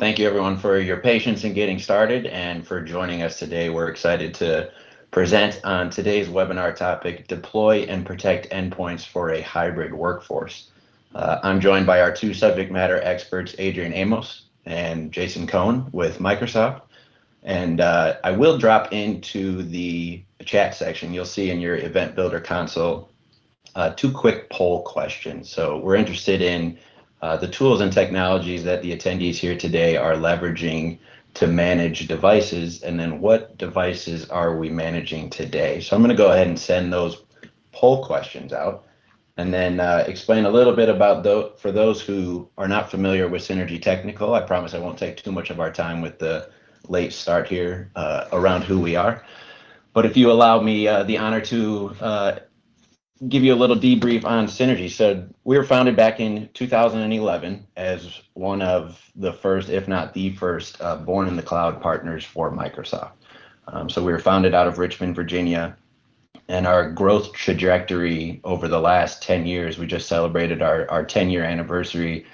Thank you everyone for your patience in getting started and for joining us today. We're excited to present on today's webinar topic, Deploy and Protect Endpoints for a Hybrid Workforce. I'm joined by our two subject matter experts, Adrian Amos and Jason Cohen with Microsoft. And I will drop into the chat section. You'll see in your Event Builder console two quick poll questions. So we're interested in the tools and technologies that the attendees here today are leveraging to manage devices, and then what devices are we managing today? So I'm going to go ahead and send those poll questions out, and then explain a little bit about for those who are not familiar with Synergy Technical. I promise I won't take too much of our time with the late start here around who we are. But if you allow me the honor to give you a little debrief on Synergy. So we were founded back in 2011 as one of the first, if not the first, born in the cloud partners for Microsoft. So we were founded out of Richmond, Virginia, and our growth trajectory over the last 10 years, we just celebrated our 10-year anniversary,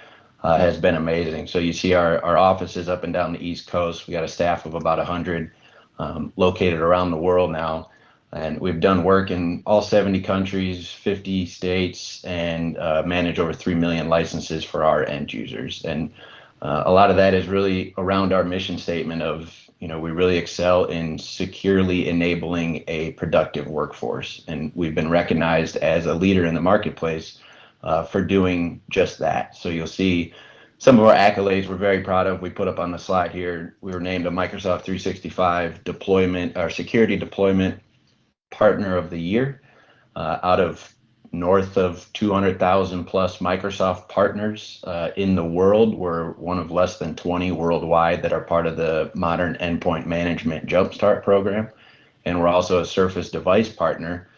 has been amazing. So you see our offices up and down the East Coast. We got a staff of about 100 located around the world now. And we've done work in all 70 countries, 50 states, and manage over 3 million licenses for our end users. And a lot of that is really around our mission statement of, we really excel in securely enabling a productive workforce. And we've been recognized as a leader in the marketplace for doing just that. So you'll see some of our accolades we're very proud of. We put up on the slide here. We were named a Microsoft 365 deployment, or security deployment Partner of the Year out of north of 200,000 plus Microsoft partners in the world. We're one of less than 20 worldwide that are part of the modern Endpoint Management Jumpstart program. And we're also a Surface device partner,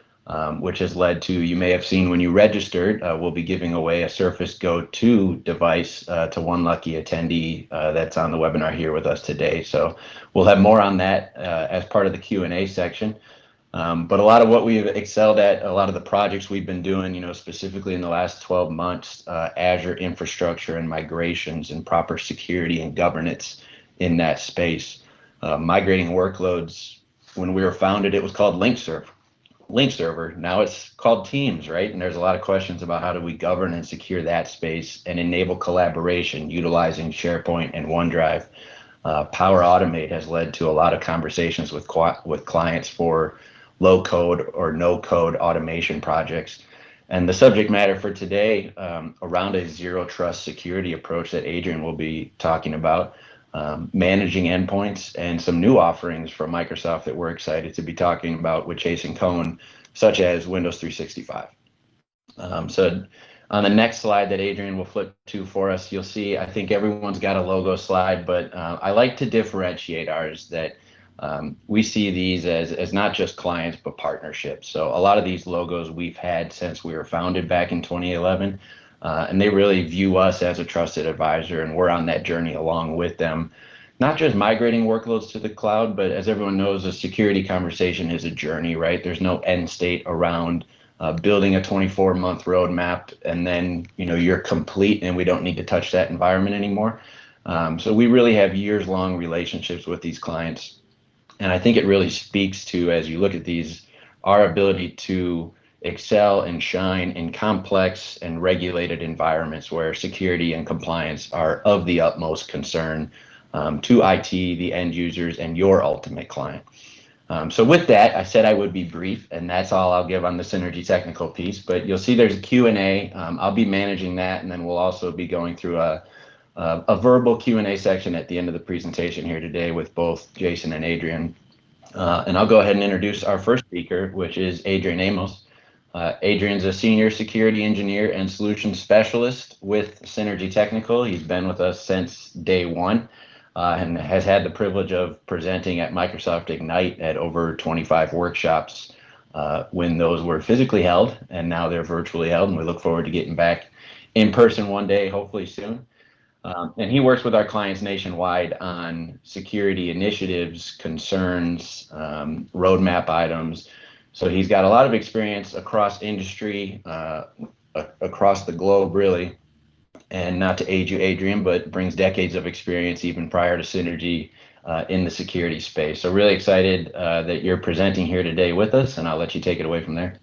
which has led to, you may have seen when you registered, we'll be giving away a Surface Go 2 device to one lucky attendee that's on the webinar here with us today. So we'll have more on that as part of the Q&A section. But a lot of what we've excelled at, a lot of the projects we've been doing, specifically in the last 12 months, Azure infrastructure and migrations and proper security and governance in that space. Migrating workloads, when we were founded, it was called Link Server. Now it's called Teams, right? And there's a lot of questions about how do we govern and secure that space and enable collaboration utilizing SharePoint and OneDrive. Power Automate has led to a lot of conversations with clients for low code or no code automation projects. And the subject matter for today around a zero trust security approach that Adrian will be talking about, managing endpoints, and some new offerings from Microsoft that we're excited to be talking about with Jason Cohen, such as Windows 365. So on the next slide that Adrian will flip to for us, you'll see, I think everyone's got a logo slide, but I like to differentiate ours that we see these as not just clients, but partnerships. So a lot of these logos we've had since we were founded back in 2011, and they really view us as a trusted advisor, and we're on that journey along with them. Not just migrating workloads to the cloud, but as everyone knows, a security conversation is a journey, right? There's no end state around building a 24-month roadmap and then you're complete and we don't need to touch that environment anymore. So we really have years-long relationships with these clients. And I think it really speaks to, as you look at these, our ability to excel and shine in complex and regulated environments where security and compliance are of the utmost concern to IT, the end users, and your ultimate client. So with that, I said I would be brief, and that's all I'll give on the Synergy technical piece. But you'll see there's a Q&A. I'll be managing that, and then we'll also be going through a verbal Q&A section at the end of the presentation here today with both Jason and Adrian. And I'll go ahead and introduce our first speaker, which is Adrian Amos. Adrian's a senior security engineer and solutions specialist with Synergy Technical. He's been with us since day one. And has had the privilege of presenting at Microsoft Ignite at over 25 workshops when those were physically held, and now they're virtually held, and we look forward to getting back in person one day, hopefully soon. And he works with our clients nationwide on security initiatives, concerns, roadmap items. So he's got a lot of experience across industry, across the globe, really. And not to age you, Adrian, but brings decades of experience even prior to Synergy in the security space. So really excited that you're presenting here today with us, and I'll let you take it away from there.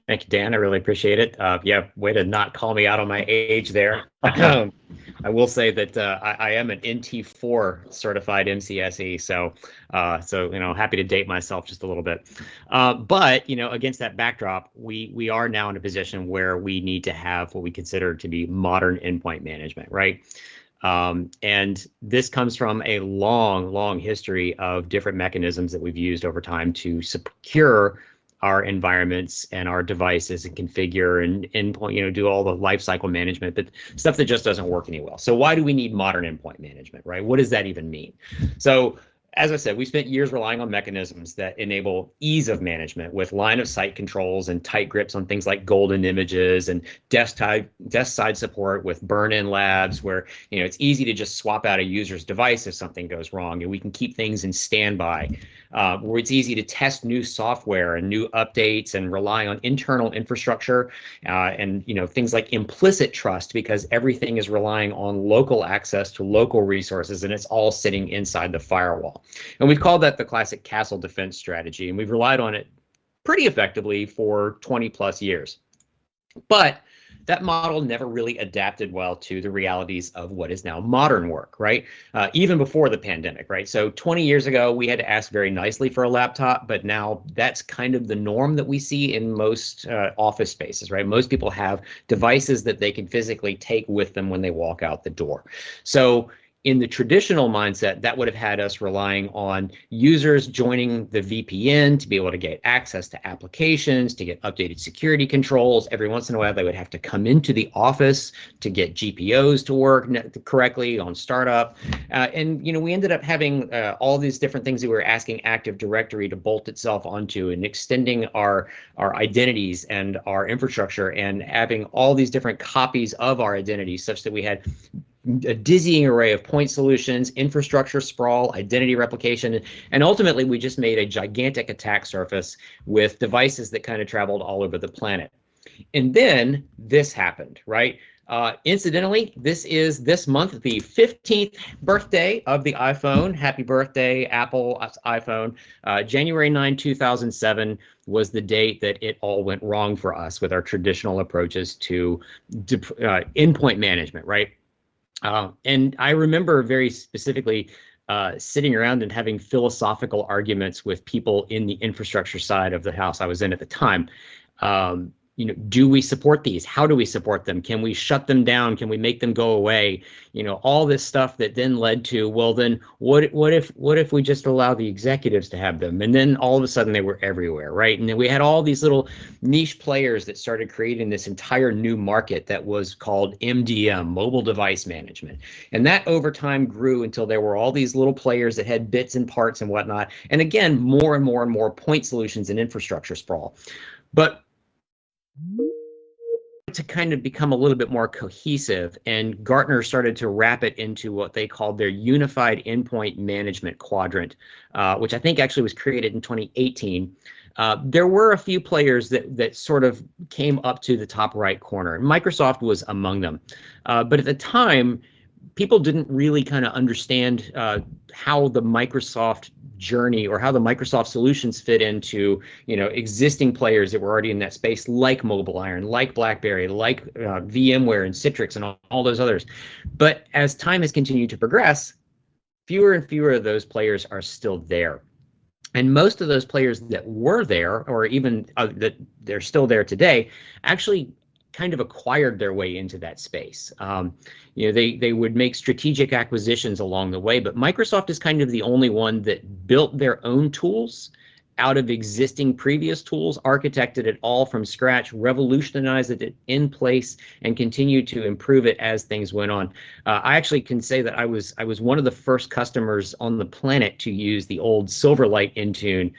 Thank you, Dan. I really appreciate it. Yeah, way to not call me out on my age there. I will say that I am an NT4 certified MCSE, so happy to date myself just a little bit. But against that backdrop, we are now in a position where we need to have what we consider to be modern endpoint management, right? And this comes from a long, long history of different mechanisms that we've used over time to secure our environments and our devices and configure and endpoint, do all the life cycle management, but stuff that just doesn't work any well. So why do we need modern endpoint management, right? What does that even mean? So as I said, we spent years relying on mechanisms that enable ease of management with line of sight controls and tight grips on things like golden images and desk side support with burn-in labs where it's easy to just swap out a user's device if something goes wrong, and we can keep things in standby. Where it's easy to test new software and new updates and rely on internal infrastructure and things like implicit trust, because everything is relying on local access to local resources and it's all sitting inside the firewall. And we've called that the classic castle defense strategy, and we've relied on it pretty effectively for 20 plus years. But that model never really adapted well to the realities of what is now modern work, right? Even before the pandemic, right? So 20 years ago, we had to ask very nicely for a laptop, but now that's kind of the norm that we see in most office spaces, right? Most people have devices that they can physically take with them when they walk out the door. So in the traditional mindset, that would have had us relying on users joining the VPN to be able to get access to applications, to get updated security controls. Every once in a while, they would have to come into the office to get GPOs to work correctly on startup. And we ended up having all these different things that we were asking Active Directory to bolt itself onto, and extending our identities and our infrastructure, and having all these different copies of our identities such that we had a dizzying array of point solutions, infrastructure sprawl, identity replication, and ultimately we just made a gigantic attack surface with devices that kind of traveled all over the planet. And then this happened, right? Incidentally, this is this month the 15th birthday of the iPhone. Happy birthday, Apple iPhone. January 9, 2007 was the date that it all went wrong for us with our traditional approaches to endpoint management, right? And I remember very specifically sitting around and having philosophical arguments with people in the infrastructure side of the house I was in at the time. Do we support these? How do we support them? Can we shut them down? Can we make them go away? All this stuff that then led to, well, then what if we just allow the executives to have them? And then all of a sudden they were everywhere, right? And then we had all these little niche players that started creating this entire new market that was called MDM, mobile device management. And that over time grew until there were all these little players that had bits and parts and whatnot. And again, more and more and more point solutions and infrastructure sprawl. But to kind of become a little bit more cohesive, and Gartner started to wrap it into what they called their unified endpoint management quadrant, which I think actually was created in 2018. There were a few players that sort of came up to the top right corner, and Microsoft was among them. But at the time, people didn't really kind of understand how the Microsoft journey or how the Microsoft solutions fit into existing players that were already in that space, like MobileIron, like BlackBerry, like VMware and Citrix and all those others. But as time has continued to progress, fewer and fewer of those players are still there. And most of those players that were there, or even that they're still there today, actually kind of acquired their way into that space. They would make strategic acquisitions along the way, but Microsoft is kind of the only one that built their own tools out of existing previous tools, architected it all from scratch, revolutionized it in place, and continued to improve it as things went on. I actually can say that I was one of the first customers on the planet to use the old Silverlight Intune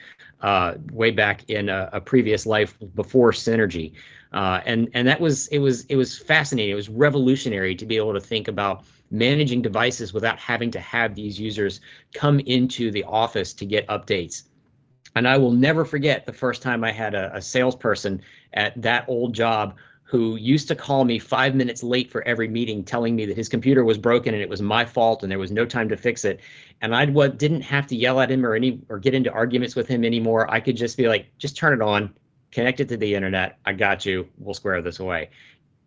way back in a previous life before Synergy. And it was fascinating. It was revolutionary to be able to think about managing devices without having to have these users come into the office to get updates. And I will never forget the first time I had a salesperson at that old job who used to call me 5 minutes late for every meeting, telling me that his computer was broken and it was my fault and there was no time to fix it. And I didn't have to yell at him or get into arguments with him anymore. I could just be like, just turn it on, connect it to the internet. I got you. We'll square this away.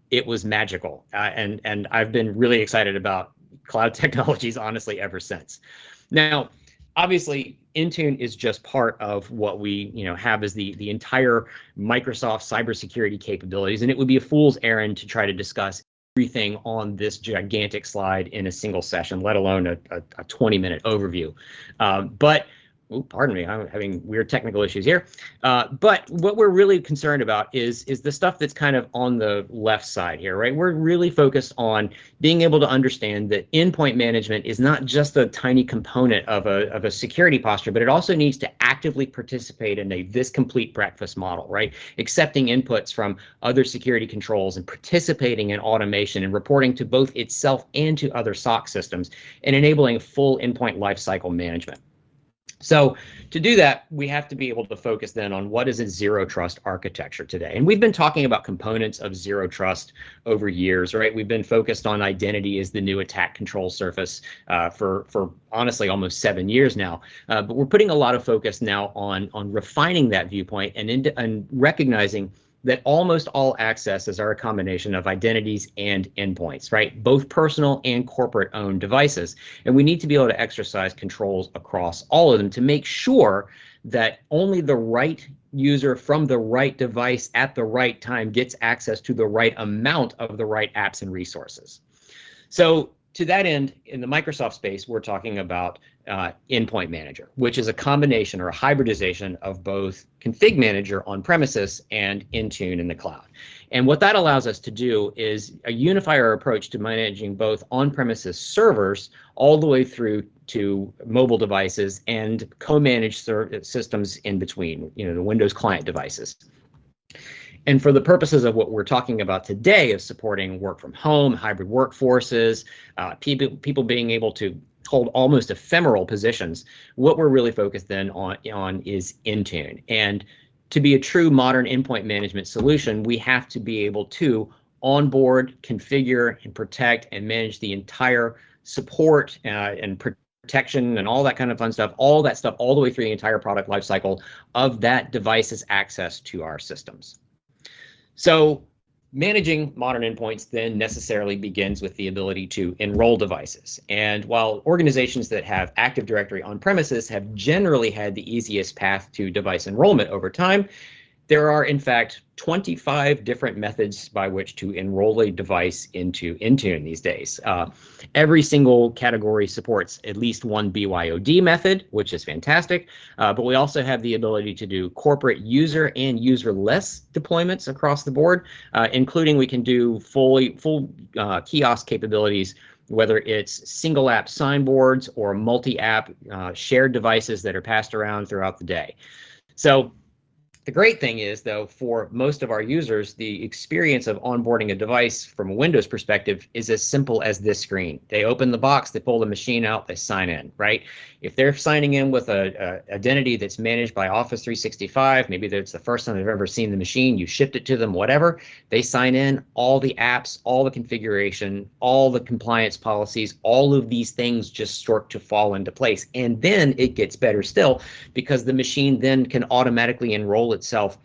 It was magical. And I've been really excited about cloud technologies, honestly, ever since. Now, obviously, Intune is just part of what we have as the entire Microsoft cybersecurity capabilities, and it would be a fool's errand to try to discuss everything on this gigantic slide in a single session, let alone a 20-minute overview. But pardon me, I'm having weird technical issues here. But what we're really concerned about is the stuff that's kind of on the left side here, right? We're really focused on being able to understand that endpoint management is not just a tiny component of a security posture, but it also needs to actively participate in this complete breakfast model, right? Accepting inputs from other security controls and participating in automation and reporting to both itself and to other SOC systems, and enabling full endpoint lifecycle management. So to do that, we have to be able to focus then on what is a zero trust architecture today. And we've been talking about components of zero trust over years, right? We've been focused on identity as the new attack control surface for honestly almost 7 years now. But we're putting a lot of focus now on refining that viewpoint and recognizing that almost all accesses are a combination of identities and endpoints, right? Both personal and corporate owned devices. And we need to be able to exercise controls across all of them to make sure that only the right user from the right device at the right time gets access to the right amount of the right apps and resources. So to that end, in the Microsoft space, we're talking about Endpoint Manager, which is a combination or a hybridization of both Config Manager on premises and Intune in the cloud. And what that allows us to do is a unifier approach to managing both on-premises servers all the way through to mobile devices and co-managed systems in between, the Windows client devices. And for the purposes of what we're talking about today of supporting work from home, hybrid workforces, people being able to hold almost ephemeral positions, what we're really focused then on is Intune. And to be a true modern endpoint management solution, we have to be able to onboard, configure, and protect and manage the entire support and protection and all that kind of fun stuff, all the way through the entire product lifecycle of that device's access to our systems. So managing modern endpoints then necessarily begins with the ability to enroll devices. And while organizations that have Active Directory on premises have generally had the easiest path to device enrollment over time, there are in fact 25 different methods by which to enroll a device into Intune these days. Every single category supports at least one BYOD method, which is fantastic. But we also have the ability to do corporate user and userless deployments across the board, including we can do full kiosk capabilities, whether it's single app signboards or multi-app shared devices that are passed around throughout the day. So the great thing is, though, for most of our users, the experience of onboarding a device from a Windows perspective is as simple as this screen. They open the box, they pull the machine out, they sign in, right? If they're signing in with a identity that's managed by Office 365, maybe that's the first time they've ever seen the machine, you shipped it to them, whatever, they sign in, all the apps, all the configuration, all the compliance policies, all of these things just start to fall into place. And then it gets better still, because the machine then can automatically enroll itself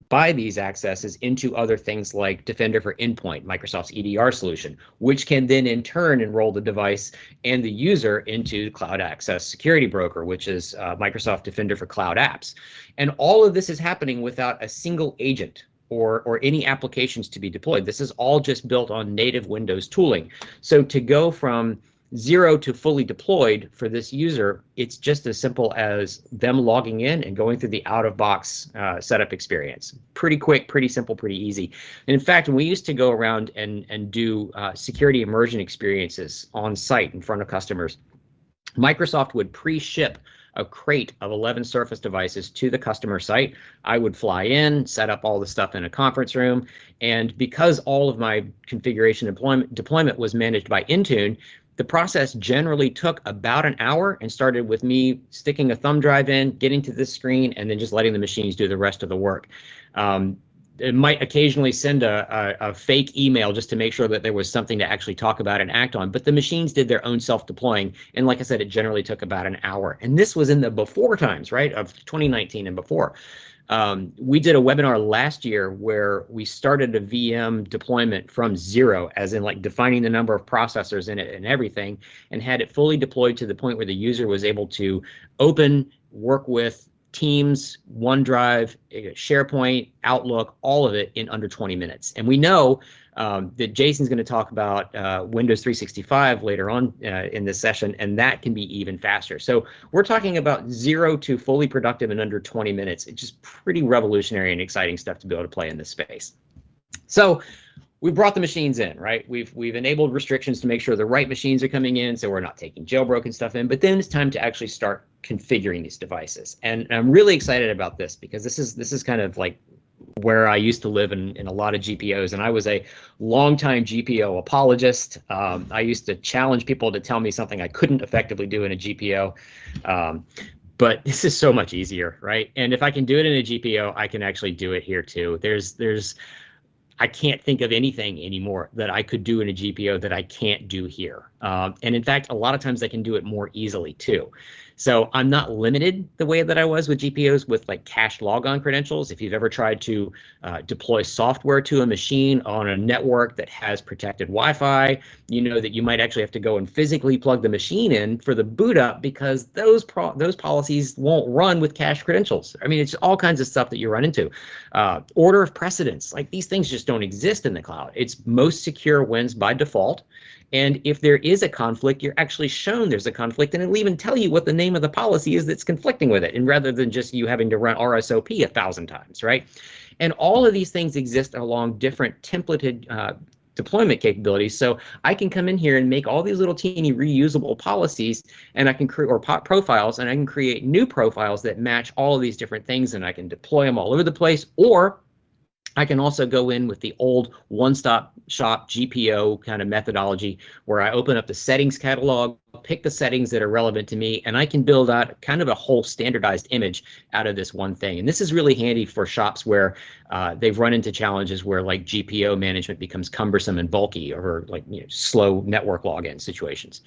by these accesses into other things like Defender for Endpoint, Microsoft's EDR solution, which can then in turn enroll the device and the user into Cloud Access Security Broker, which is Microsoft Defender for Cloud Apps. And all of this is happening without a single agent or any applications to be deployed. This is all just built on native Windows tooling. So to go from 0 to fully deployed for this user, it's just as simple as them logging in and going through the out-of-box setup experience. Pretty quick, pretty simple, pretty easy. And in fact, when we used to go around and do security immersion experiences on site in front of customers, Microsoft would pre-ship a crate of 11 Surface devices to the customer site. I would fly in, set up all the stuff in a conference room, and because all of my configuration deployment was managed by Intune, the process generally took about an hour and started with me sticking a thumb drive in, getting to this screen, and then just letting the machines do the rest of the work. it might occasionally send a fake email just to make sure that there was something to actually talk about and act on. But the machines did their own self-deploying. And like I said, it generally took about an hour. And this was in the before times, right, of 2019 and before. We did a webinar last year where we started a VM deployment from zero, as in like defining the number of processors in it and everything, and had it fully deployed to the point where the user was able to open, work with Teams, OneDrive, SharePoint, Outlook, all of it in under 20 minutes. And we know that Jason's going to talk about Windows 365 later on in this session, and that can be even faster. So we're talking about 0 to fully productive in under 20 minutes. It's just pretty revolutionary and exciting stuff to be able to play in this space. So we brought the machines in, right? We've enabled restrictions to make sure the right machines are coming in, so we're not taking jailbroken stuff in. But then it's time to actually start configuring these devices, and I'm really excited about this because this is kind of like where I used to live in a lot of GPOs, and I was a longtime GPO apologist. I used to challenge people to tell me something I couldn't effectively do in a GPO. But this is so much easier, right? And if I can do it in a GPO, I can actually do it here too. I can't think of anything anymore that I could do in a GPO that I can't do here. And in fact, a lot of times I can do it more easily too. So I'm not limited the way that I was with GPOs with like cached logon credentials. If you've ever tried to deploy software to a machine on a network that has protected Wi-Fi, you know that you might actually have to go and physically plug the machine in for the boot up because those policies won't run with cached credentials. I mean, it's all kinds of stuff that you run into. Order of precedence, like these things just don't exist in the cloud. It's most secure wins by default. And if there is a conflict, you're actually shown there's a conflict, and it'll even tell you what the name of the policy is that's conflicting with it, and rather than just you having to run RSOP 1,000 times, right? And all of these things exist along different templated deployment capabilities. So I can come in here and make all these little teeny reusable policies, and I can create profiles, and I can create new profiles that match all of these different things, and I can deploy them all over the place. Or I can also go in with the old one-stop shop GPO kind of methodology where I open up the settings catalog, pick the settings that are relevant to me, and I can build out kind of a whole standardized image out of this one thing. And this is really handy for shops where they've run into challenges where like GPO management becomes cumbersome and bulky, or like slow network login situations.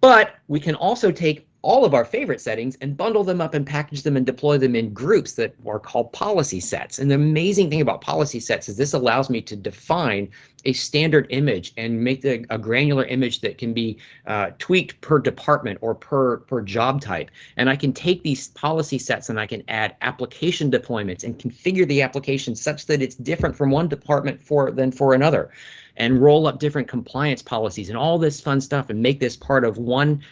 But we can also take all of our favorite settings and bundle them up and package them and deploy them in groups that are called policy sets. And the amazing thing about policy sets is this allows me to define a standard image and make a granular image that can be tweaked per department or per job type. And I can take these policy sets and I can add application deployments and configure the application such that it's different from one department than for another, and roll up different compliance policies and all this fun stuff and make this part of one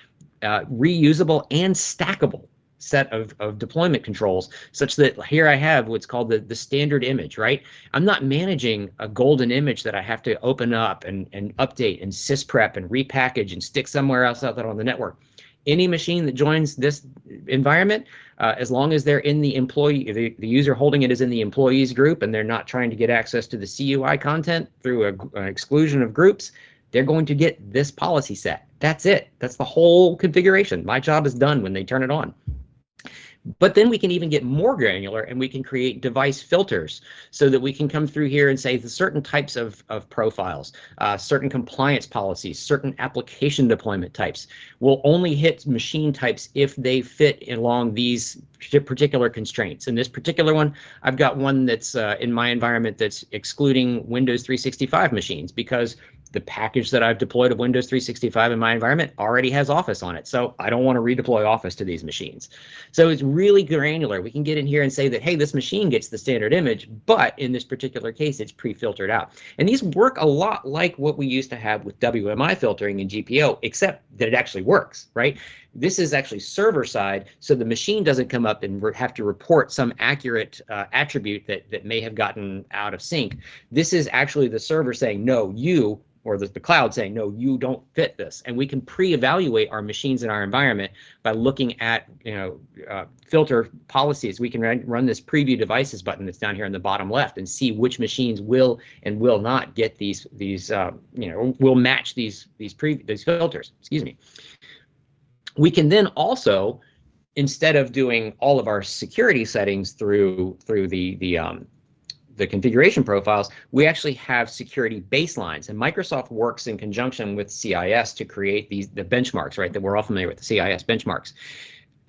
reusable and stackable set of deployment controls, such that here I have what's called the standard image, right? I'm not managing a golden image that I have to open up and update and sysprep and repackage and stick somewhere else out there on the network. Any machine that joins this environment, as long as they're in the employee, the user holding it is in the employees group and they're not trying to get access to the CUI content through an exclusion of groups, they're going to get this policy set. That's it. That's the whole configuration. My job is done when they turn it on. But then we can even get more granular and we can create device filters so that we can come through here and say the certain types of profiles, certain compliance policies, certain application deployment types will only hit machine types if they fit along these particular constraints. In this particular one, I've got one that's in my environment that's excluding Windows 365 machines because the package that I've deployed of Windows 365 in my environment already has Office on it. So I don't want to redeploy Office to these machines. So it's really granular. We can get in here and say that, hey, this machine gets the standard image, but in this particular case, it's pre-filtered out. And these work a lot like what we used to have with WMI filtering in GPO, except that it actually works, right? This is actually server side, so the machine doesn't come up and have to report some accurate attribute that may have gotten out of sync. This is actually the server saying, no, you, or the cloud saying, no, you don't fit this. And we can pre-evaluate our machines in our environment by looking at filter policies. We can run this preview devices button that's down here in the bottom left and see which machines will and will not get these will match these filters. Excuse me. We can then also, instead of doing all of our security settings through the the configuration profiles, we actually have security baselines, and Microsoft works in conjunction with CIS to create the benchmarks, right? That we're all familiar with, the CIS benchmarks.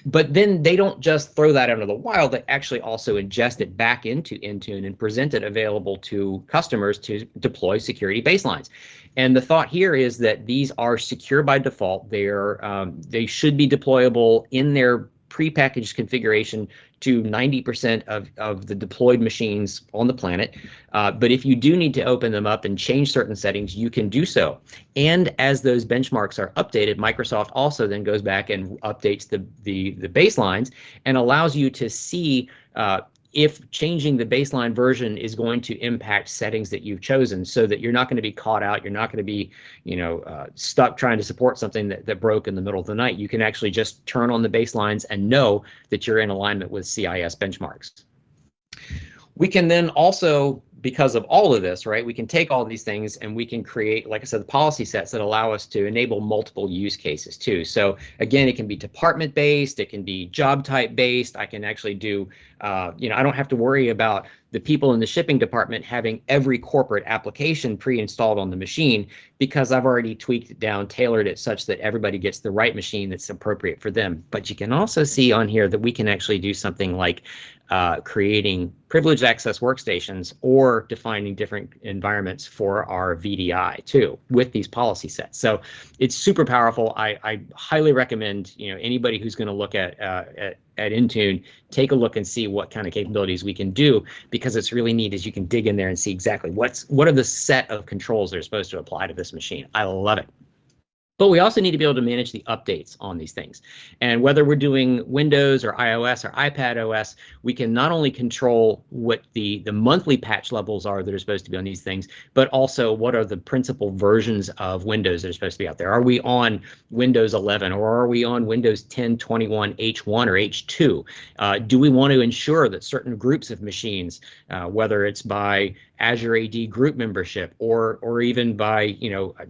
But then they don't just throw that into the wild, they actually also ingest it back into Intune and present it available to customers to deploy security baselines. And the thought here is that these are secure by default. They should be deployable in their prepackaged configuration to 90% of the deployed machines on the planet. But if you do need to open them up and change certain settings, you can do so. And as those benchmarks are updated, Microsoft also then goes back and updates the baselines and allows you to see if changing the baseline version is going to impact settings that you've chosen, so that you're not going to be caught out. You're not going to be, stuck trying to support something that broke in the middle of the night. You can actually just turn on the baselines and know that you're in alignment with CIS benchmarks. We can then also, because of all of this, right, we can take all these things and we can create, like I said, the policy sets that allow us to enable multiple use cases too. So again, it can be department based, it can be job type based. I can actually do, I don't have to worry about the people in the shipping department having every corporate application pre-installed on the machine, because I've already tweaked it down, tailored it such that everybody gets the right machine that's appropriate for them. But you can also see on here that we can actually do something like creating privileged access workstations or defining different environments for our VDI too with these policy sets. So it's super powerful. I highly recommend anybody who's going to look at Intune, take a look and see what kind of capabilities we can do, because it's really neat as you can dig in there and see exactly what are the set of controls that are supposed to apply to this machine. I love it. But we also need to be able to manage the updates on these things. And whether we're doing Windows or iOS or iPad OS, we can not only control what the monthly patch levels are that are supposed to be on these things, but also what are the principal versions of Windows that are supposed to be out there. Are we on Windows 11 or are we on Windows 10, 21, H1 or H2? Do we want to ensure that certain groups of machines, whether it's by Azure AD group membership or even by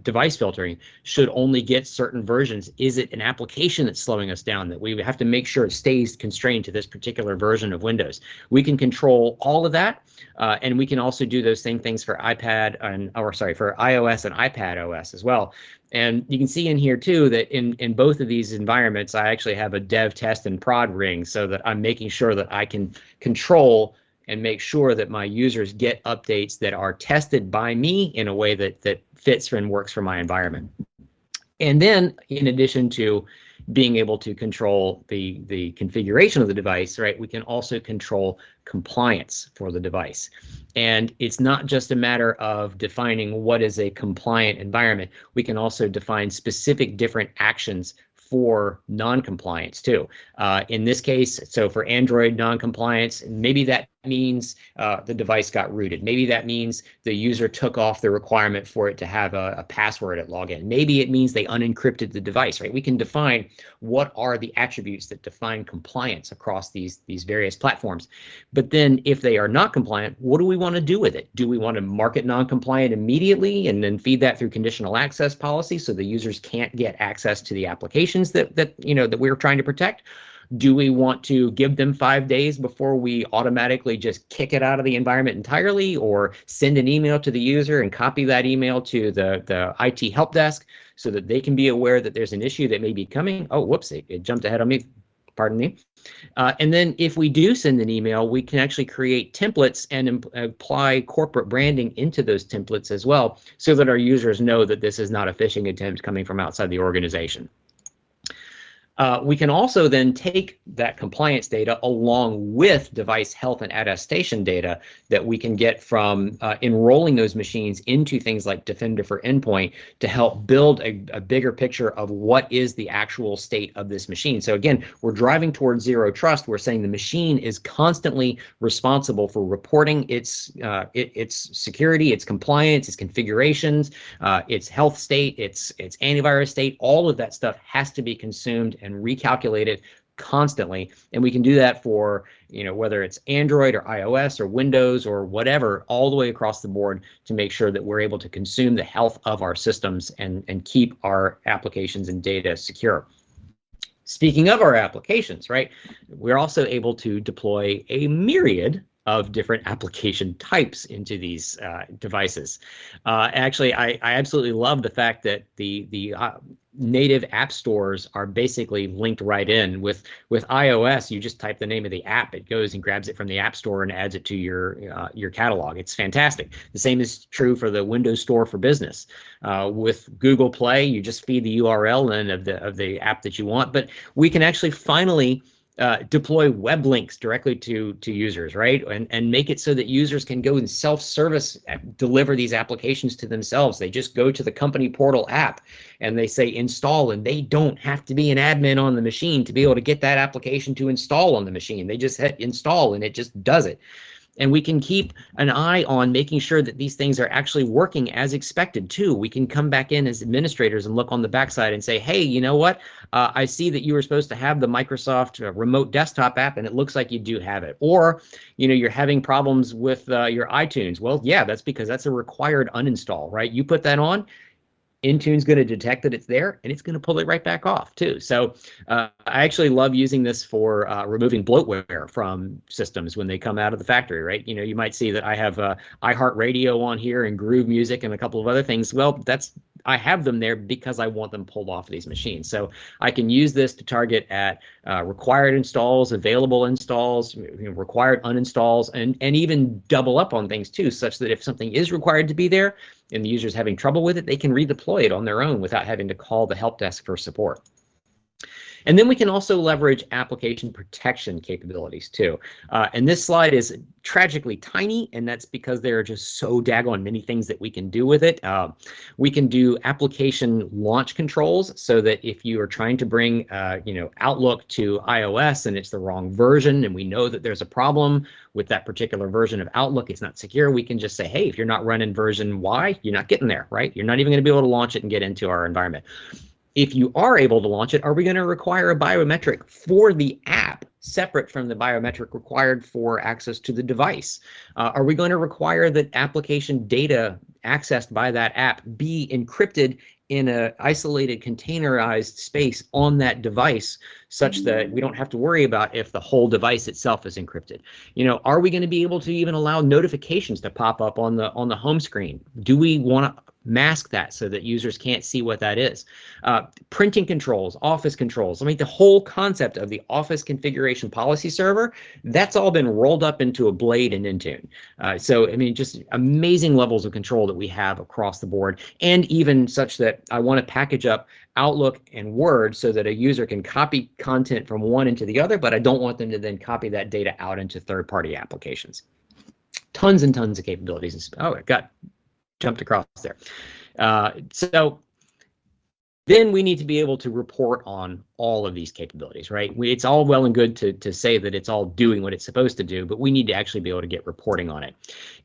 device filtering, should only get certain versions? Is it an application that's slowing us down that we have to make sure it stays constrained to this particular version of Windows? We can control all of that, and we can also do those same things for for iOS and iPad OS as well. And you can see in here too that in both of these environments, I actually have a dev, test, and prod ring, so that I'm making sure that I can control and make sure that my users get updates that are tested by me in a way that fits and works for my environment. And then, in addition to being able to control the configuration of the device, right, we can also control compliance for the device. And it's not just a matter of defining what is a compliant environment. We can also define specific different actions for non-compliance too. In this case, so for Android non-compliance, maybe that means the device got rooted. Maybe that means the user took off the requirement for it to have a password at login. Maybe it means they unencrypted the device, right? We can define what are the attributes that define compliance across these various platforms. But then if they are not compliant, what do we want to do with it? Do we want to mark it non-compliant immediately and then feed that through conditional access policy so the users can't get access to the applications that we're trying to protect? Do we want to give them 5 days before we automatically just kick it out of the environment entirely, or send an email to the user and copy that email to the IT help desk so that they can be aware that there's an issue that may be coming? Oh, whoops, it jumped ahead on me. Pardon me. And then if we do send an email, we can actually create templates and apply corporate branding into those templates as well, so that our users know that this is not a phishing attempt coming from outside the organization. We can also then take that compliance data along with device health and attestation data that we can get from enrolling those machines into things like Defender for Endpoint to help build a bigger picture of what is the actual state of this machine. So again, we're driving towards zero trust. We're saying the machine is constantly responsible for reporting its security, its compliance, its configurations, its health state, its antivirus state. All of that stuff has to be consumed and recalculated constantly, and we can do that for whether it's Android or iOS or Windows or whatever, all the way across the board, to make sure that we're able to consume the health of our systems and keep our applications and data secure. Speaking of our applications, right, we're also able to deploy a myriad of different application types into these devices. Actually, I absolutely love the fact that the native app stores are basically linked right in. With iOS, you just type the name of the app, it goes and grabs it from the App Store and adds it to your catalog. It's fantastic. The same is true for the Windows Store for Business. With Google Play, you just feed the URL in of the app that you want, but we can actually finally deploy web links directly to users, right? And make it so that users can go and self-service deliver these applications to themselves. They just go to the company portal app and they say install, and they don't have to be an admin on the machine to be able to get that application to install on the machine. They just hit install and it just does it. And we can keep an eye on making sure that these things are actually working as expected too. We can come back in as administrators and look on the backside and say, hey, you know what? I see that you were supposed to have the Microsoft remote desktop app, and it looks like you do have it. Or, you're having problems with your iTunes. Well, yeah, that's because that's a required uninstall, right? You put that on, Intune's going to detect that it's there, and it's going to pull it right back off too. So I actually love using this for removing bloatware from systems when they come out of the factory, right? You might see that I have iHeartRadio on here and Groove Music and a couple of other things. Well, I have them there because I want them pulled off of these machines. So I can use this to target at required installs, available installs, required uninstalls, and even double up on things too, such that if something is required to be there and the user's having trouble with it, they can redeploy it on their own without having to call the help desk for support. And then we can also leverage application protection capabilities too. And this slide is tragically tiny, and that's because there are just so daggone many things that we can do with it. We can do application launch controls so that if you are trying to bring Outlook to iOS and it's the wrong version, and we know that there's a problem with that particular version of Outlook, it's not secure, we can just say, hey, if you're not running version Y, you're not getting there, right? You're not even going to be able to launch it and get into our environment. If you are able to launch it, are we going to require a biometric for the app separate from the biometric required for access to the device? Are we going to require that application data accessed by that app be encrypted in an isolated containerized space on that device such that we don't have to worry about if the whole device itself is encrypted? Are we going to be able to even allow notifications to pop up on the home screen? Do we want to mask that so that users can't see what that is? Printing controls, office controls. The whole concept of the Office Configuration Policy Server, that's all been rolled up into a blade in Intune. Just amazing levels of control that we have across the board, and even such that I want to package up Outlook and Word so that a user can copy content from one into the other, but I don't want them to then copy that data out into third-party applications. Tons and tons of capabilities. Oh, it got jumped across there. So then we need to be able to report on all of these capabilities, right? It's all well and good to say that it's all doing what it's supposed to do, but we need to actually be able to get reporting on it.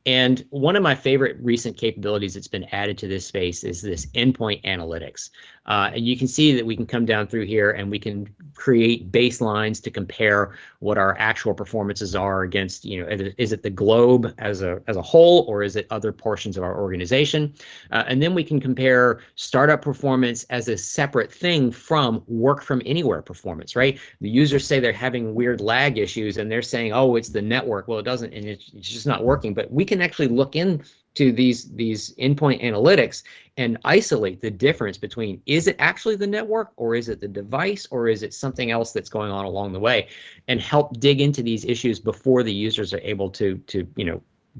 And one of my favorite recent capabilities that's been added to this space is this Endpoint Analytics. And you can see that we can come down through here and we can create baselines to compare what our actual performances are against, is it the globe as a whole, or is it other portions of our organization? And then we can compare startup performance as a separate thing from work from anywhere performance, right? The users say they're having weird lag issues and they're saying, oh, it's the network. Well, it doesn't, and it's just not working. But we can actually look into these endpoint analytics and isolate the difference between, is it actually the network, or is it the device, or is it something else that's going on along the way, and help dig into these issues before the users are able to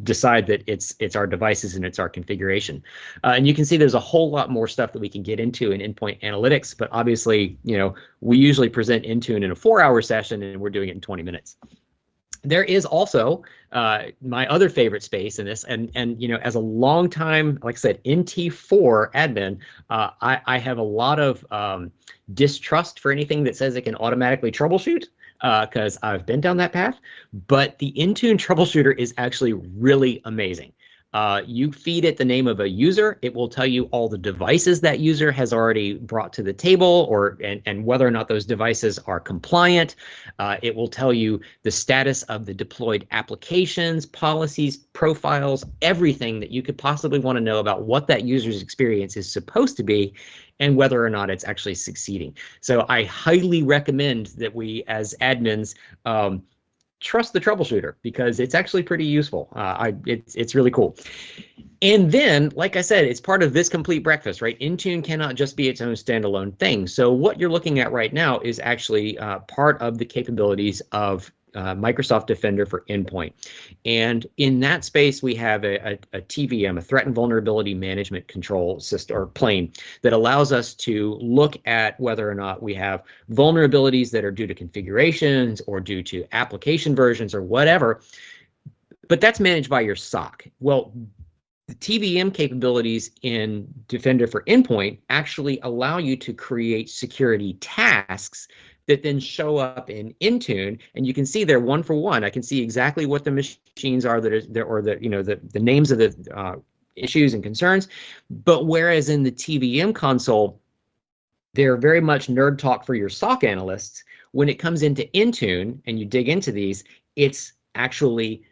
decide that it's our devices and it's our configuration. And you can see there's a whole lot more stuff that we can get into in Endpoint Analytics, but obviously, we usually present Intune in a 4-hour session and we're doing it in 20 minutes. There is also my other favorite space in this, and as a long time, like I said, NT4 admin, I have a lot of distrust for anything that says it can automatically troubleshoot, because I've been down that path. But the Intune Troubleshooter is actually really amazing. You feed it the name of a user, it will tell you all the devices that user has already brought to the table, and whether or not those devices are compliant. It will tell you the status of the deployed applications, policies, profiles, everything that you could possibly want to know about what that user's experience is supposed to be and whether or not it's actually succeeding. So I highly recommend that we, as admins, trust the Troubleshooter because it's actually pretty useful. It's really cool. And then, like I said, it's part of this complete breakfast, right? Intune cannot just be its own standalone thing. So what you're looking at right now is actually part of the capabilities of Microsoft Defender for Endpoint. And in that space, we have a TVM, a Threat and Vulnerability Management Control System or plane that allows us to look at whether or not we have vulnerabilities that are due to configurations or due to application versions or whatever. But that's managed by your SOC. Well, the TVM capabilities in Defender for Endpoint actually allow you to create security tasks that then show up in Intune, and you can see they're one for one. I can see exactly what the machines are that are there, or the names of the issues and concerns. But whereas in the TVM console, they're very much nerd talk for your SOC analysts. When it comes into Intune and you dig into these, it's actually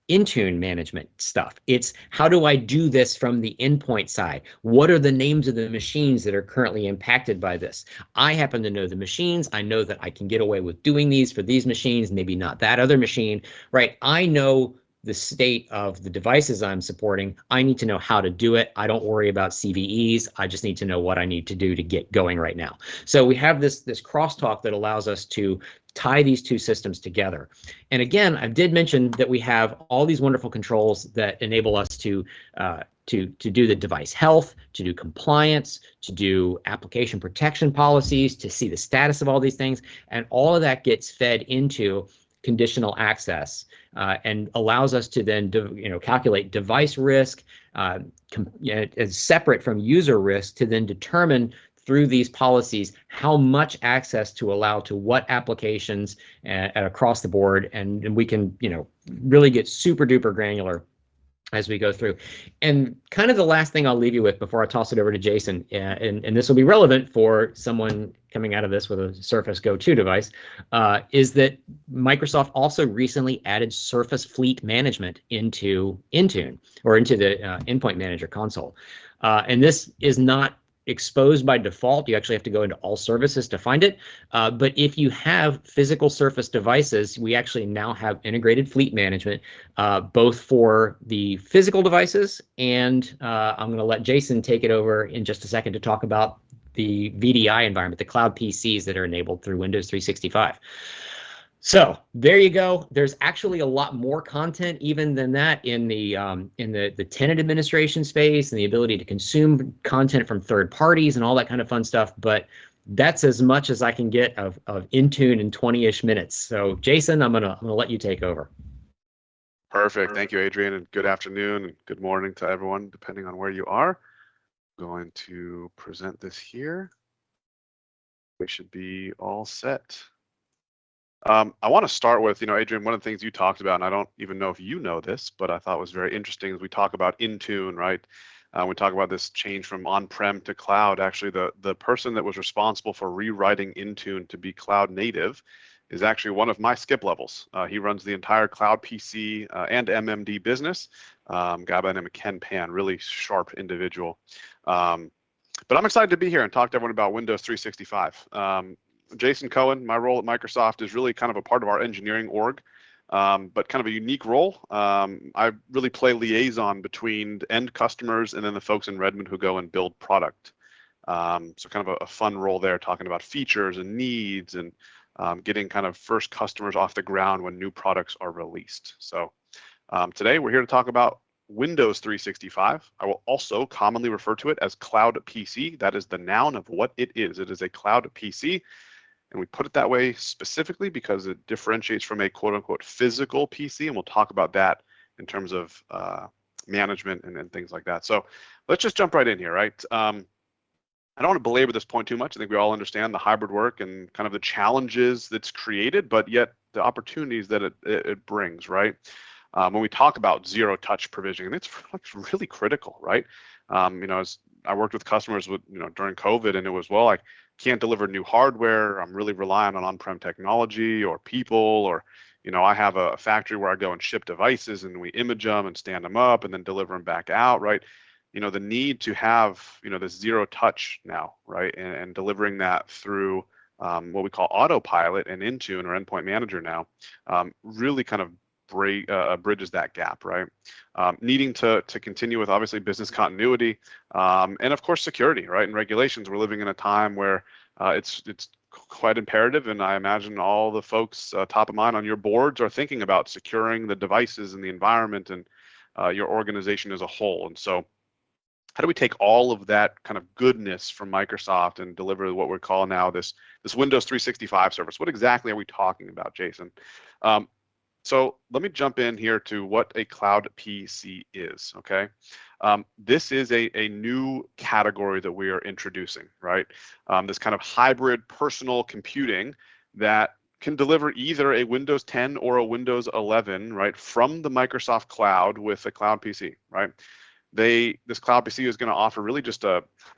Intune management stuff. It's how do I do this from the endpoint side? What are the names of the machines that are currently impacted by this? I happen to know the machines. I know that I can get away with doing these for these machines, maybe not that other machine, right? I know the state of the devices I'm supporting. I need to know how to do it. I don't worry about CVEs. I just need to know what I need to do to get going right now. So we have this crosstalk that allows us to tie these two systems together. And again, I did mention that we have all these wonderful controls that enable us to do the device health, to do compliance, to do application protection policies, to see the status of all these things. And all of that gets fed into conditional access and allows us to then calculate device risk as separate from user risk to then determine through these policies how much access to allow to what applications across the board, and we can really get super duper granular as we go through. And kind of the last thing I'll leave you with before I toss it over to Jason, and this will be relevant for someone coming out of this with a Surface Go 2 device, is that Microsoft also recently added Surface Fleet Management into Intune, or into the Endpoint Manager console. And this is not exposed by default. You actually have to go into all services to find it. But if you have physical Surface devices, we actually now have integrated fleet management, both for the physical devices, and I'm going to let Jason take it over in just a second to talk about the VDI environment, the cloud PCs that are enabled through Windows 365. So there you go. There's actually a lot more content even than that in the tenant administration space and the ability to consume content from third parties and all that kind of fun stuff. But that's as much as I can get of Intune in 20-ish minutes. So Jason, I'm gonna let you take over. Perfect. Thank you, Adrian, and good afternoon and good morning to everyone, depending on where you are. I'm going to present this here. We should be all set. I want to start with, Adrian, one of the things you talked about, and I don't even know if you know this, but I thought was very interesting, as we talk about Intune, right? We talk about this change from on-prem to cloud. Actually, the person that was responsible for rewriting Intune to be cloud native is actually one of my skip levels. He runs the entire cloud PC and MMD business. Guy by the name of Ken Pan, really sharp individual. But I'm excited to be here and talk to everyone about Windows 365. Jason Cohen, my role at Microsoft is really kind of a part of our engineering org, but kind of a unique role. I really play liaison between the end customers and then the folks in Redmond who go and build product. So kind of a fun role there, talking about features and needs and getting kind of first customers off the ground when new products are released. So today we're here to talk about Windows 365. I will also commonly refer to it as Cloud PC. That is the noun of what it is. It is a Cloud PC. And we put it that way specifically because it differentiates from a quote unquote physical PC. And we'll talk about that in terms of management and things like that. So let's just jump right in here, right? I don't want to belabor this point too much. I think we all understand the hybrid work and kind of the challenges that's created, but yet the opportunities that it brings, right? When we talk about zero touch provisioning, it's really critical, right? As I worked with customers during COVID, and it was, well, I can't deliver new hardware. I'm really relying on on-prem technology or people, or, I have a factory where I go and ship devices and we image them and stand them up and then deliver them back out, right? The need to have, this zero touch now, right? And delivering that through what we call autopilot and Intune or Endpoint Manager now, really kind of bridges that gap, right? Needing to continue with obviously business continuity, and of course security, right? And regulations. We're living in a time where it's quite imperative, and I imagine all the folks top of mind on your boards are thinking about securing the devices and the environment and your organization as a whole. And so, how do we take all of that kind of goodness from Microsoft and deliver what we call now this Windows 365 service? What exactly are we talking about, Jason? So let me jump in here to what a cloud PC is, okay? This is a new category that we are introducing, right? This kind of hybrid personal computing that can deliver either a Windows 10 or a Windows 11, right, from the Microsoft cloud with a cloud PC, right? This cloud PC is going to offer really just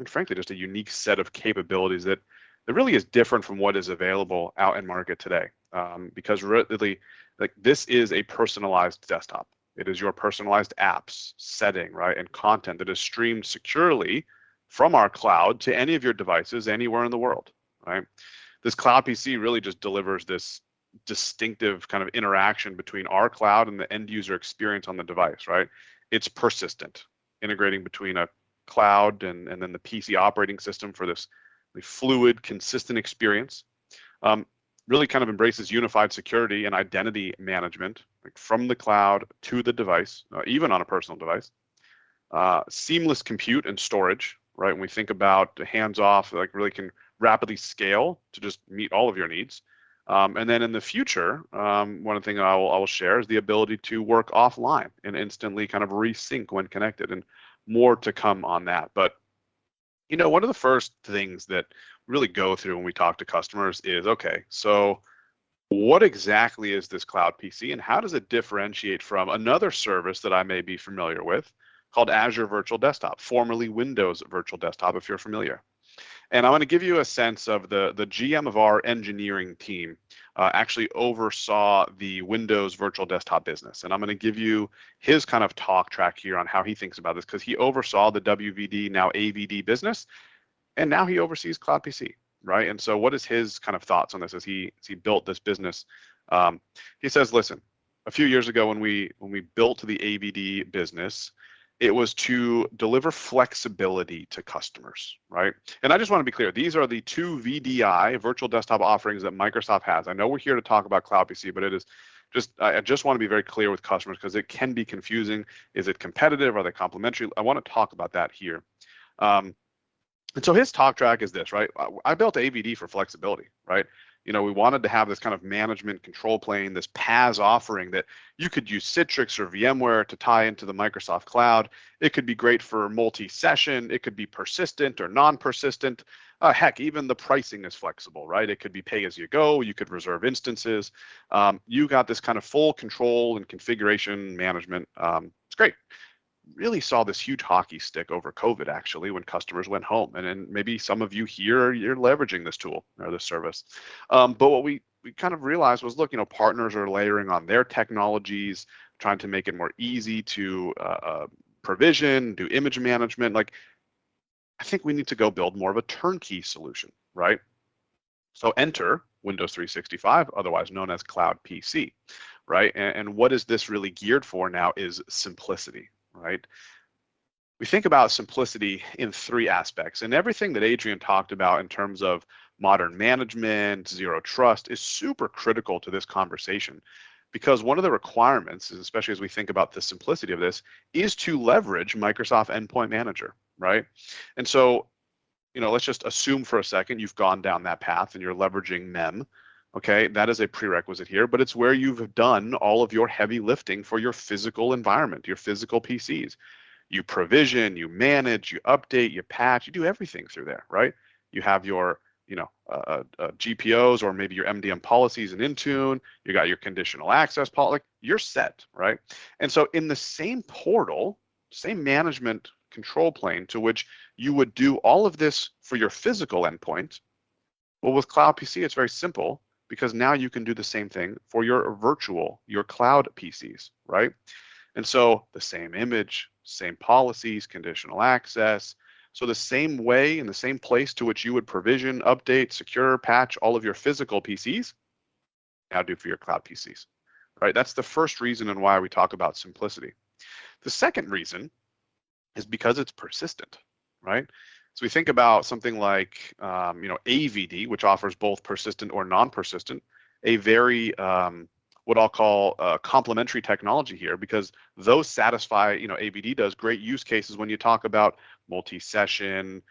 frankly, just a unique set of capabilities that really is different from what is available out in market today. Because really, like, this is a personalized desktop. It is your personalized apps, setting, right, and content that is streamed securely from our cloud to any of your devices anywhere in the world, right? This cloud PC really just delivers this distinctive kind of interaction between our cloud and the end user experience on the device, right? It's persistent, integrating between a cloud and then the PC operating system for this fluid, consistent experience. Really kind of embraces unified security and identity management, like from the cloud to the device, even on a personal device. Seamless compute and storage, right? When we think about hands-off, like really can rapidly scale to just meet all of your needs. And then in the future, one thing I will share is the ability to work offline and instantly kind of resync when connected, and more to come on that. But you know, one of the first things that really go through when we talk to customers is, okay, so what exactly is this cloud PC and how does it differentiate from another service that I may be familiar with called Azure Virtual Desktop, formerly Windows Virtual Desktop, if you're familiar. And I want to give you a sense of the GM of our engineering team actually oversaw the Windows Virtual Desktop business. And I'm going to give you his kind of talk track here on how he thinks about this, because he oversaw the WVD, now AVD business, and now he oversees Cloud PC, right? And so what is his kind of thoughts on this as he built this business? He says, listen, a few years ago when we built the AVD business, it was to deliver flexibility to customers, right? And I just want to be clear, these are the two VDI, virtual desktop offerings that Microsoft has. I know we're here to talk about Cloud PC, but it is just, I just want to be very clear with customers because it can be confusing. Is it competitive? Are they complementary? I want to talk about that here. And so his talk track is this, right? I built AVD for flexibility, right? You know, we wanted to have this kind of management control plane, this PaaS offering that you could use Citrix or VMware to tie into the Microsoft cloud. It could be great for multi-session. It could be persistent or non-persistent. Heck, even the pricing is flexible, right? It could be pay as you go. You could reserve instances. You got this kind of full control and configuration management. It's great. Really saw this huge hockey stick over COVID, actually, when customers went home. And then maybe some of you here, you're leveraging this tool or this service. But what we kind of realized was, look, you know, partners are layering on their technologies, trying to make it more easy to provision, do image management. Like, I think we need to go build more of a turnkey solution, right? So enter Windows 365, otherwise known as Cloud PC, right? And what is this really geared for now is simplicity, right? We think about simplicity in three aspects, and everything that Adrian talked about in terms of modern management, zero trust, is super critical to this conversation, because one of the requirements, especially as we think about the simplicity of this, is to leverage Microsoft Endpoint Manager, right? And so, you know, let's just assume for a second you've gone down that path and you're leveraging MEM. Okay, that is a prerequisite here, but it's where you've done all of your heavy lifting for your physical environment, your physical PCs. You provision, you manage, you update, you patch, you do everything through there, right? You have your, you know, GPOs or maybe your MDM policies in Intune. You got your conditional access policy. Like, you're set, right? And so in the same portal, same management control plane to which you would do all of this for your physical endpoint. Well, with Cloud PC, it's very simple, because now you can do the same thing for your virtual, your cloud PCs, right? And so the same image, same policies, conditional access, So the same way and the same place to which you would provision, update, secure, patch all of your physical PCs, now do for your cloud PCs, right? That's the first reason and why we talk about simplicity. The second reason is because it's persistent, right? So we think about something like, AVD, which offers both persistent or non-persistent, a very what I'll call complementary technology here, because those satisfy, AVD does great use cases when you talk about multi-session,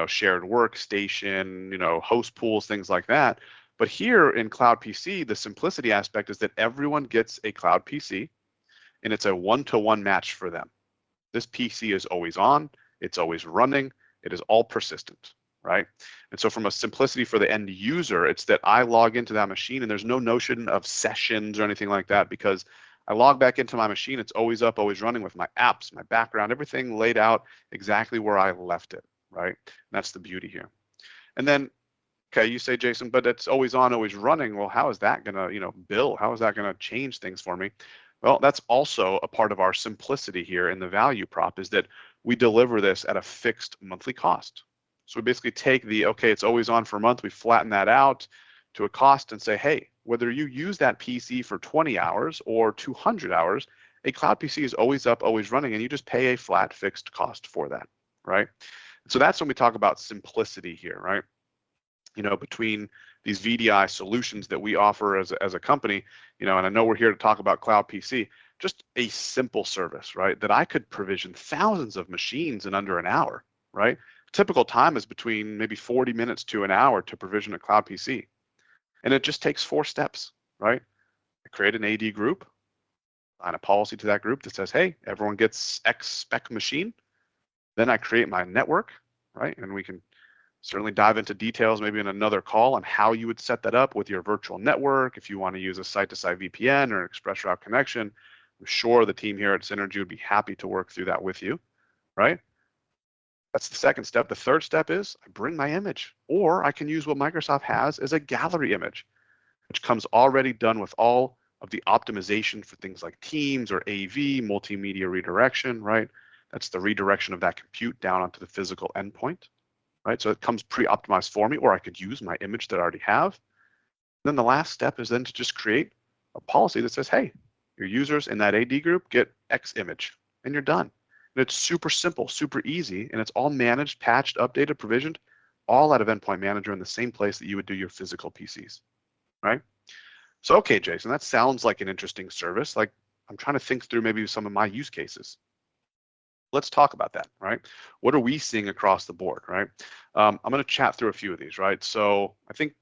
shared workstation, host pools, things like that. But here in Cloud PC, the simplicity aspect is that everyone gets a Cloud PC, and it's a one-to-one match for them. This PC is always on, it's always running, it is all persistent, right? And so from a simplicity for the end user, it's that I log into that machine and there's no notion of sessions or anything like that, because I log back into my machine, it's always up, always running with my apps, my background, everything laid out exactly where I left it, right? And that's the beauty here. And then, okay, you say, Jason, but it's always on, always running. Well, how is that gonna, bill? How is that gonna change things for me? Well, that's also a part of our simplicity here in the value prop, is that we deliver this at a fixed monthly cost. So we basically take okay, it's always on for a month, we flatten that out to a cost and say, hey, whether you use that PC for 20 hours or 200 hours, a cloud PC is always up, always running, and you just pay a flat fixed cost for that, right? So that's when we talk about simplicity here, right? Between these VDI solutions that we offer as a company, and I know we're here to talk about Cloud PC, just a simple service, right? That I could provision thousands of machines in under an hour, right? Typical time is between maybe 40 minutes to an hour to provision a Cloud PC. And it just takes 4 steps, right? I create an AD group, assign a policy to that group that says, hey, everyone gets X spec machine. Then I create my network, right? And we can certainly dive into details maybe in another call on how you would set that up with your virtual network. If you want to use a site-to-site VPN or express route connection, I'm sure the team here at Synergy would be happy to work through that with you, right? That's the second step. The third step is I bring my image, or I can use what Microsoft has as a gallery image, which comes already done with all of the optimization for things like Teams or AV, multimedia redirection, right? That's the redirection of that compute down onto the physical endpoint. Right? So it comes pre-optimized for me, or I could use my image that I already have. Then the last step is then to just create a policy that says, hey, your users in that AD group get X image, and you're done. And it's super simple, super easy, and it's all managed, patched, updated, provisioned, all out of Endpoint Manager in the same place that you would do your physical PCs, right? So, okay, Jason, that sounds like an interesting service. Like, I'm trying to think through maybe some of my use cases. Let's talk about that, right? What are we seeing across the board, right? I'm going to chat through a few of these, right? So I think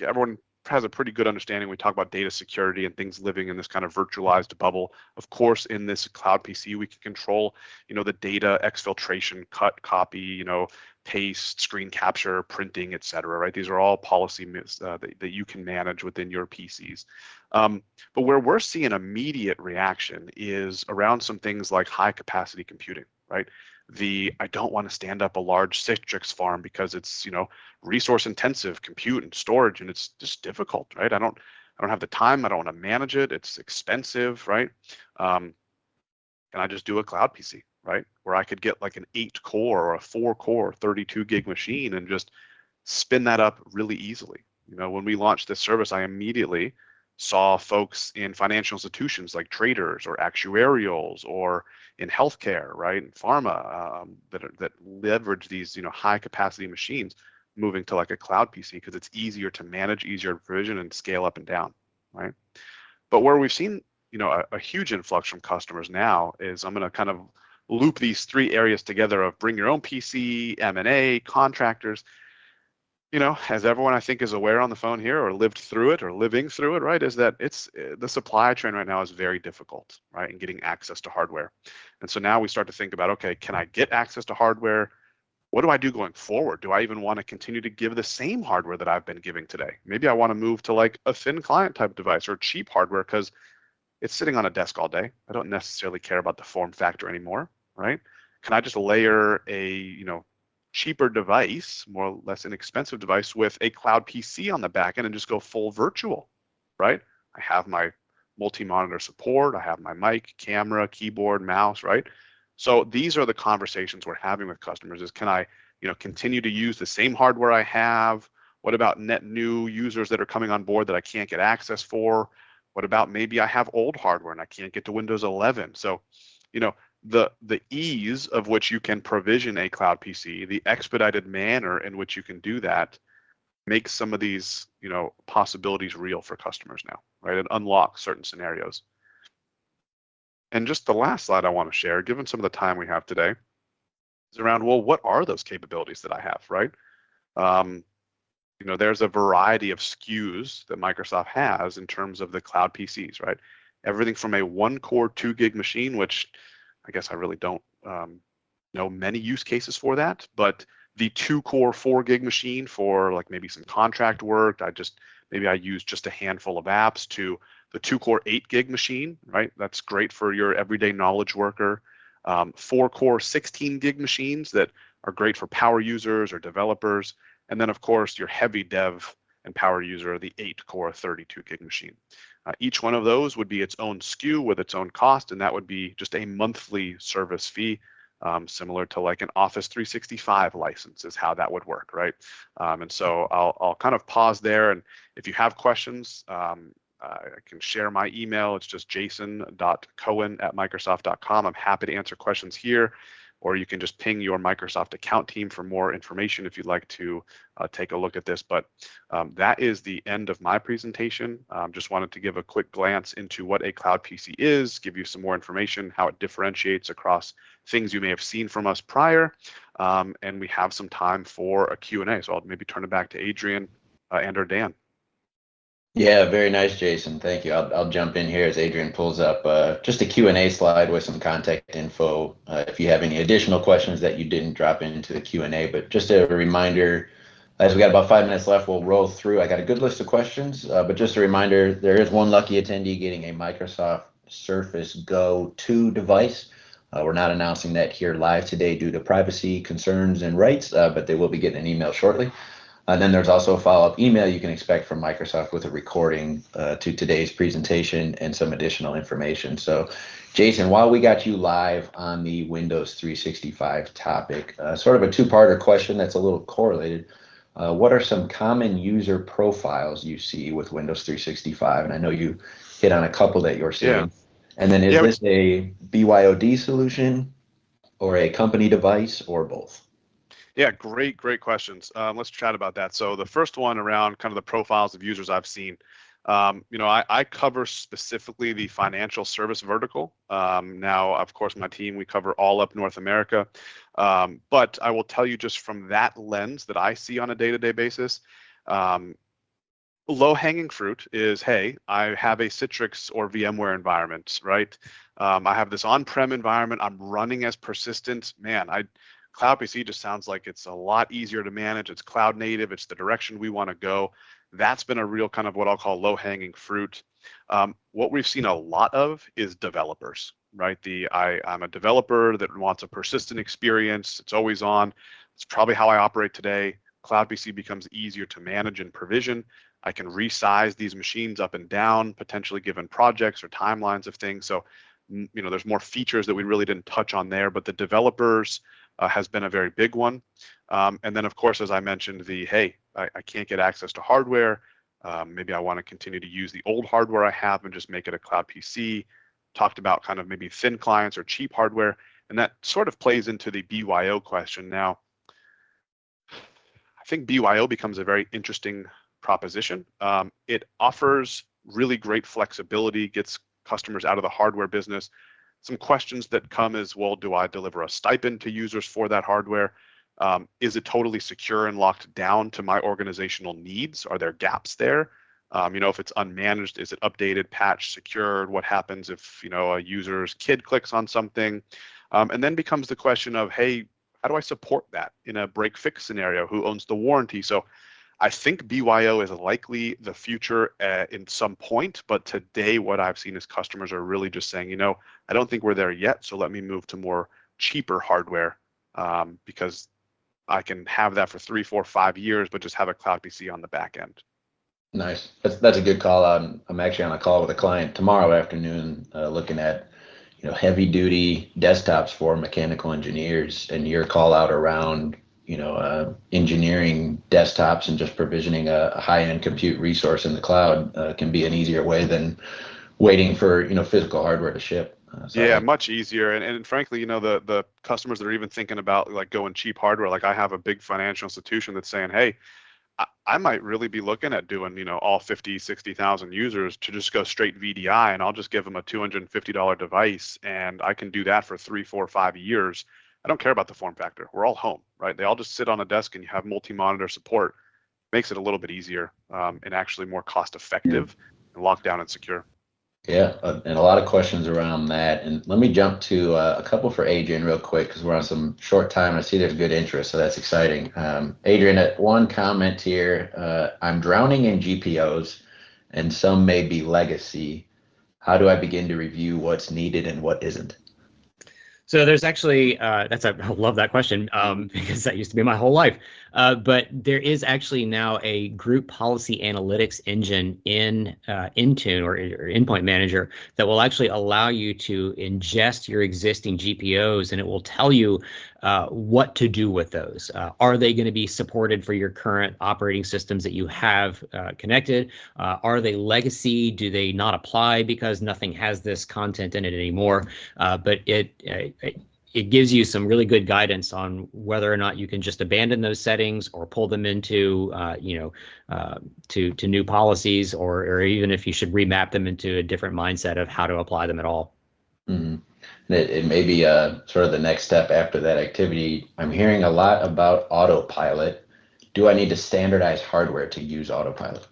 everyone has a pretty good understanding. We talk about data security and things living in this kind of virtualized bubble. Of course, in this cloud PC, we can control, the data exfiltration, cut, copy, paste, screen capture, printing, et cetera, right? These are all policy that you can manage within your PCs. But where we're seeing immediate reaction is around some things like high capacity computing, right? I don't want to stand up a large Citrix farm because it's, resource intensive compute and storage, and it's just difficult, right? I don't have the time. I don't want to manage it. It's expensive, right? Can I just do a cloud PC, right? Where I could get like an 8-core or a 4-core 32 gig machine and just spin that up really easily. When we launched this service, I immediately saw folks in financial institutions like traders or actuarials or in healthcare, right, and pharma that leverage these high capacity machines moving to like a cloud PC because it's easier to manage, easier to provision and scale up and down, right? But where we've seen a huge influx from customers now is I'm going to kind of loop these 3 areas together of bring your own PC, M&A, contractors. As everyone I think is aware on the phone here or lived through it or living through it, right, is that it's the supply chain right now is very difficult, right, in getting access to hardware. And so now we start to think about, okay, can I get access to hardware? What do I do going forward? Do I even want to continue to give the same hardware that I've been giving today? Maybe I want to move to like a thin client type device or cheap hardware because it's sitting on a desk all day. I don't necessarily care about the form factor anymore, right? Can I just layer a, cheaper device, more or less inexpensive device with a cloud PC on the back end and just go full virtual, right? I have my multi-monitor support. I have my mic, camera, keyboard, mouse, right? So these are the conversations we're having with customers is, can I, continue to use the same hardware I have? What about net new users that are coming on board that I can't get access for? What about maybe I have old hardware and I can't get to Windows 11? So, the ease of which you can provision a cloud PC, the expedited manner in which you can do that makes some of these, possibilities real for customers now, right? It unlocks certain scenarios. And just the last slide I want to share, given some of the time we have today, is around, well, what are those capabilities that I have, right? There's a variety of SKUs that Microsoft has in terms of the cloud PCs, right? Everything from a 1-core 2 gig machine, which I guess I really don't know many use cases for that, but the 2-core 4 gig machine for like maybe some contract work, I use just a handful of apps, to the 2-core 8 gig machine, right? That's great for your everyday knowledge worker. 4-core 16 gig machines that are great for power users or developers. And then of course your heavy dev and power user, the 8-core 32 gig machine. Each one of those would be its own SKU with its own cost, and that would be just a monthly service fee, similar to like an Office 365 license is how that would work, right? And so I'll kind of pause there, and if you have questions, I can share my email. It's just jason.cohen@microsoft.com. I'm happy to answer questions here, or you can just ping your Microsoft account team for more information if you'd like to take a look at this. But that is the end of my presentation. Just wanted to give a quick glance into what a cloud PC is, give you some more information, how it differentiates across things you may have seen from us prior. And we have some time for a Q&A. So I'll maybe turn it back to Adrian and or Dan. Yeah, very nice, Jason. Thank you. I'll jump in here as Adrian pulls up just a Q&A slide with some contact info if you have any additional questions that you didn't drop into the Q&A. But just a reminder, as we got about 5 minutes left, we'll roll through. I got a good list of questions, but just a reminder, there is one lucky attendee getting a Microsoft Surface Go 2 device. We're not announcing that here live today due to privacy concerns and rights, but they will be getting an email shortly. And then there's also a follow-up email you can expect from Microsoft with a recording to today's presentation and some additional information. So, Jason, while we got you live on the Windows 365 topic, sort of a two-parter question that's a little correlated. What are some common user profiles you see with Windows 365? And I know you hit on a couple that you're seeing. Yeah. And then is this a BYOD solution or a company device or both? Yeah, great questions. Let's chat about that. So the first one around kind of the profiles of users I've seen. I cover specifically the financial service vertical. Now, of course, my team, we cover all up North America. But I will tell you just from that lens that I see on a day-to-day basis, low-hanging fruit is, hey, I have a Citrix or VMware environment, right? I have this on-prem environment. I'm running as persistent. Man, Cloud PC just sounds like it's a lot easier to manage. It's cloud native. It's the direction we want to go. That's been a real kind of what I'll call low-hanging fruit. What we've seen a lot of is developers, right? I'm a developer that wants a persistent experience. It's always on. It's probably how I operate today. Cloud PC becomes easier to manage and provision. I can resize these machines up and down, potentially given projects or timelines of things. So, there's more features that we really didn't touch on there, but the developers has been a very big one. And then, of course, as I mentioned, I can't get access to hardware. Maybe I want to continue to use the old hardware I have and just make it a cloud PC. Talked about kind of maybe thin clients or cheap hardware. And that sort of plays into the BYO question. Now, I think BYO becomes a very interesting proposition. It offers really great flexibility, gets customers out of the hardware business. Some questions that come is, well, do I deliver a stipend to users for that hardware? Is it totally secure and locked down to my organizational needs? Are there gaps there? If it's unmanaged, is it updated, patched, secured? What happens if, a user's kid clicks on something? And then becomes the question of, hey, how do I support that in a break fix scenario? Who owns the warranty? So I think BYO is likely the future in some point, but today what I've seen is customers are really just saying, I don't think we're there yet, so let me move to more cheaper hardware because I can have that for 3, 4, 5 years, but just have a cloud PC on the back end. Nice. That's a good call. I'm actually on a call with a client tomorrow afternoon looking at heavy duty desktops for mechanical engineers, and your call out around engineering desktops and just provisioning a high-end compute resource in the cloud can be an easier way than waiting for physical hardware to ship. Yeah, much easier. And frankly, the customers that are even thinking about like going cheap hardware, like I have a big financial institution that's saying, hey, I might really be looking at doing, all 50, 60,000 users to just go straight VDI, and I'll just give them a $250 device, and I can do that for 3, 4, 5 years. I don't care about the form factor. We're all home, right? They all just sit on a desk and you have multi-monitor support. Makes it a little bit easier and actually more cost effective and locked down and secure. Yeah, and a lot of questions around that. And let me jump to a couple for Adrian real quick because we're on some short time. I see there's good interest, so that's exciting. Adrian, one comment here. I'm drowning in GPOs, and some may be legacy. How do I begin to review what's needed and what isn't? So there's actually, I love that question because that used to be my whole life. But there is actually now a group policy analytics engine in Intune or Endpoint Manager that will actually allow you to ingest your existing GPOs, and it will tell you what to do with those. Are they going to be supported for your current operating systems that you have connected? Are they legacy? Do they not apply because nothing has this content in it anymore? But it gives you some really good guidance on whether or not you can just abandon those settings or pull them into to new policies, or even if you should remap them into a different mindset of how to apply them at all. Mm-hmm. It may be sort of the next step after that activity. I'm hearing a lot about autopilot. Do I need to standardize hardware to use autopilot?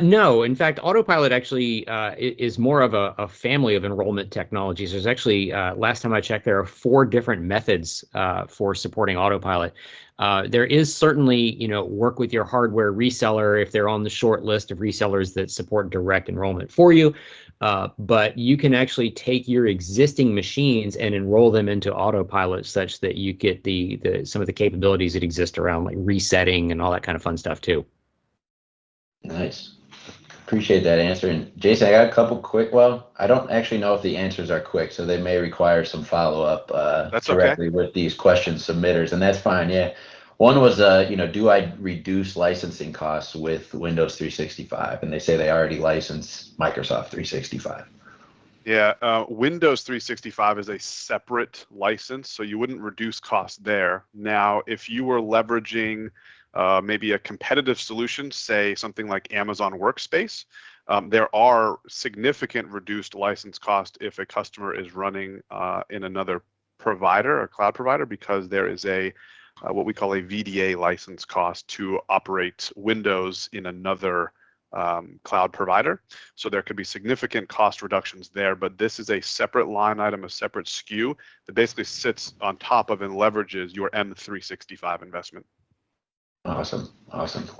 No, in fact, autopilot actually is more of a family of enrollment technologies. There's actually, last time I checked, there are 4 different methods for supporting autopilot. There is certainly, work with your hardware reseller if they're on the short list of resellers that support direct enrollment for you. But you can actually take your existing machines and enroll them into autopilot such that you get some of the capabilities that exist around like resetting and all that kind of fun stuff too. Nice. Appreciate that answer. And Jason, I got a couple quick, well, I don't actually know if the answers are quick, so they may require some follow-up directly with these question submitters, and that's fine. Yeah. One was, do I reduce licensing costs with Windows 365? And they say they already license Microsoft 365. Yeah, Windows 365 is a separate license, so you wouldn't reduce costs there. Now, if you were leveraging maybe a competitive solution, say something like Amazon Workspace, there are significant reduced license costs if a customer is running in another provider or cloud provider, because there is a what we call a VDA license cost to operate Windows in another cloud provider. So there could be significant cost reductions there, but this is a separate line item, a separate SKU that basically sits on top of and leverages your M365 investment. Awesome.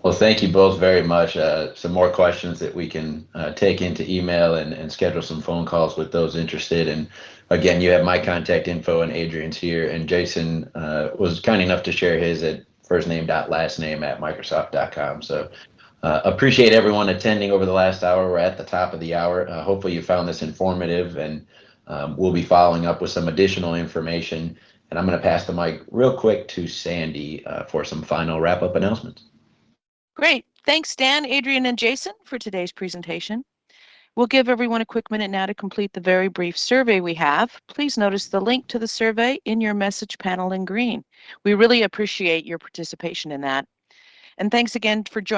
Well, thank you both very much. Some more questions that we can take into email and schedule some phone calls with those interested. And again, you have my contact info, and Adrian's here. And Jason was kind enough to share his at firstname.lastname@microsoft.com. So appreciate everyone attending over the last hour. We're at the top of the hour. Hopefully you found this informative, and we'll be following up with some additional information. And I'm going to pass the mic real quick to Sandy for some final wrap-up announcements. Great. Thanks, Dan, Adrian, and Jason for today's presentation. We'll give everyone a quick minute now to complete the very brief survey we have. Please notice the link to the survey in your message panel in green. We really appreciate your participation in that. And thanks again for joining